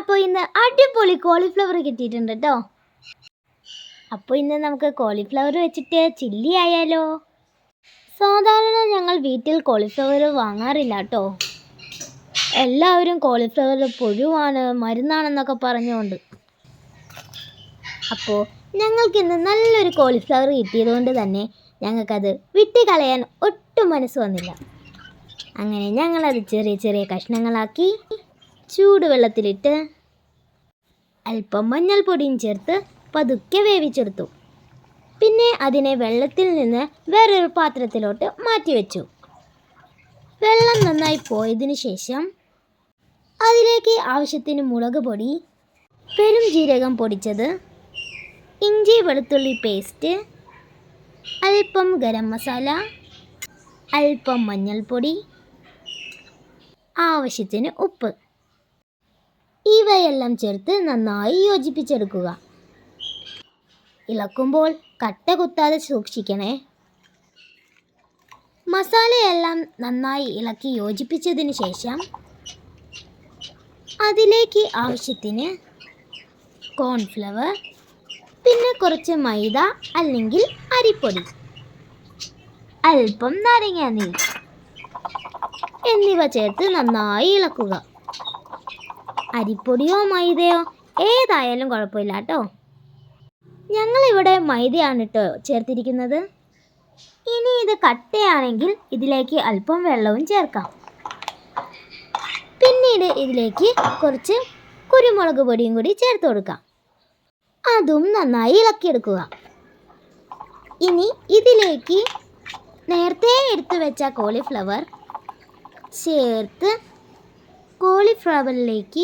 അപ്പോൾ ഇന്ന് അടിപൊളി കോളിഫ്ലവർ കിട്ടിയിട്ടുണ്ട് കേട്ടോ. അപ്പോൾ ഇന്ന് നമുക്ക് കോളിഫ്ലവർ വെച്ചിട്ട് ചില്ലി ആയാലോ. സാധാരണ ഞങ്ങൾ വീട്ടിൽ കോളിഫ്ലവർ വാങ്ങാറില്ല കേട്ടോ. എല്ലാവരും കോളിഫ്ലവർ പുഴുവാണ്, മരുന്നാണെന്നൊക്കെ പറഞ്ഞുകൊണ്ട്. അപ്പോൾ ഞങ്ങൾക്കിന്ന് നല്ലൊരു കോളിഫ്ലവർ കിട്ടിയതുകൊണ്ട് തന്നെ ഞങ്ങൾക്കത് വിട്ടുകളയാൻ ഒട്ടും മനസ്സ് വന്നില്ല. അങ്ങനെ ഞങ്ങളത് ചെറിയ ചെറിയ കഷ്ണങ്ങളാക്കി ചൂടുവെള്ളത്തിലിട്ട് അല്പം മഞ്ഞൾപ്പൊടിയും ചേർത്ത് പതുക്കെ വേവിച്ചെടുത്തു. പിന്നെ അതിനെ വെള്ളത്തിൽ നിന്ന് വേറൊരു പാത്രത്തിലോട്ട് മാറ്റിവെച്ചു. വെള്ളം നന്നായി പോയതിനു ശേഷം അതിലേക്ക് ആവശ്യത്തിന് മുളക് പൊടി, പെരുംജീരകം പൊടിച്ചത്, ഇഞ്ചി വെളുത്തുള്ളി പേസ്റ്റ്, അല്പം ഗരം മസാല, അല്പം മഞ്ഞൾപ്പൊടി, ആവശ്യത്തിന് ഉപ്പ് ഇവയെല്ലാം ചേർത്ത് നന്നായി യോജിപ്പിച്ചെടുക്കുക. ഇളക്കുമ്പോൾ കട്ട കുത്താതെ സൂക്ഷിക്കണേ. മസാലയെല്ലാം നന്നായി ഇളക്കി യോജിപ്പിച്ചതിന് ശേഷം അതിലേക്ക് ആവശ്യത്തിന് കോൺഫ്ലവർ, പിന്നെ കുറച്ച് മൈദ അല്ലെങ്കിൽ അരിപ്പൊടി, അല്പം നാരങ്ങാനീര് എന്നിവ ചേർത്ത് നന്നായി ഇളക്കുക. അരിപ്പൊടിയോ മൈദയോ ഏതായാലും കുഴപ്പമില്ല കേട്ടോ. ഞങ്ങളിവിടെ മൈദയാണ് കേട്ടോ ചേർത്തിരിക്കുന്നത്. ഇനി ഇത് കട്ടയാണെങ്കിൽ ഇതിലേക്ക് അല്പം വെള്ളവും ചേർക്കാം. പിന്നീട് ഇതിലേക്ക് കുറച്ച് കുരുമുളക് പൊടിയും കൂടി ചേർത്ത് കൊടുക്കാം. അതും നന്നായി ഇളക്കിയെടുക്കുക. ഇനി ഇതിലേക്ക് നേരത്തെ എടുത്തു വെച്ച കോളിഫ്ലവർ ചേർത്ത് കോളിഫ്ലവറിലേക്ക്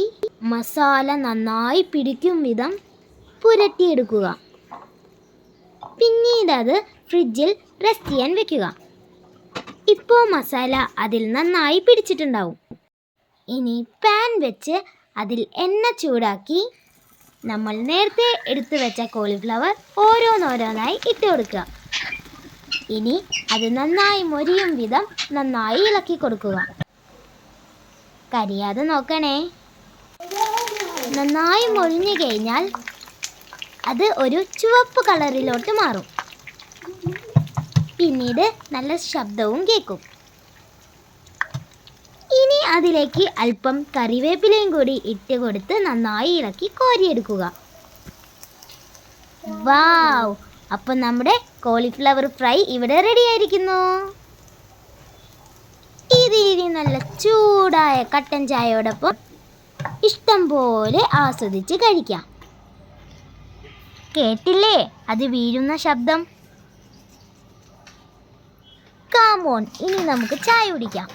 മസാല നന്നായി പിടിക്കും വിധം പുരട്ടിയെടുക്കുക. പിന്നീട് അത് ഫ്രിഡ്ജിൽ റെസ്റ്റ് ചെയ്യാൻ വെക്കുക. ഇപ്പോൾ മസാല അതിൽ നന്നായി പിടിച്ചിട്ടുണ്ടാവും. ഇനി പാൻ വെച്ച് അതിൽ എണ്ണ ചൂടാക്കി നമ്മൾ നേരത്തെ എടുത്തു വെച്ച കോളിഫ്ലവർ ഓരോന്നോരോന്നായി ഇട്ട് കൊടുക്കുക. ഇനി അത് നന്നായി മൊരിയും വിധം നന്നായി ഇളക്കി കൊടുക്കുക. കരിയാതെ നോക്കണേ. നന്നായി മൊരിഞ്ഞു കഴിഞ്ഞാൽ അത് ഒരു ചുവപ്പ് കളറിലോട്ട് മാറും. പിന്നീട് നല്ല ശബ്ദവും കേൾക്കും. ഇനി അതിലേക്ക് അല്പം കറിവേപ്പിലയും കൂടി ഇട്ട് കൊടുത്ത് നന്നായി ഇളക്കി കോരിയെടുക്കുക. വാവ്! അപ്പം നമ്മുടെ കോളിഫ്ലവർ ഫ്രൈ ഇവിടെ റെഡി ആയിരിക്കുന്നു. ഇതിനി നല്ല ചൂടായ കട്ടൻ ചായയോടൊപ്പം ഇഷ്ടം പോലെ ആസ്വദിച്ച് കഴിക്കാം. കേട്ടില്ലേ അത് വീഴുന്ന ശബ്ദം? കാമോൺ, ഇനി നമുക്ക് ചായ കുടിക്കാം.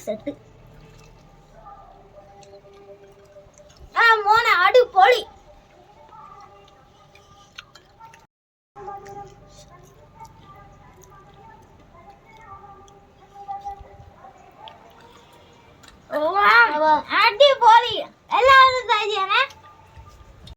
സെറ്റ് മോനെ അടിപൊളി. അടിപൊളി. എല്ലാവരും ട്രൈ ചെയ്യണേ.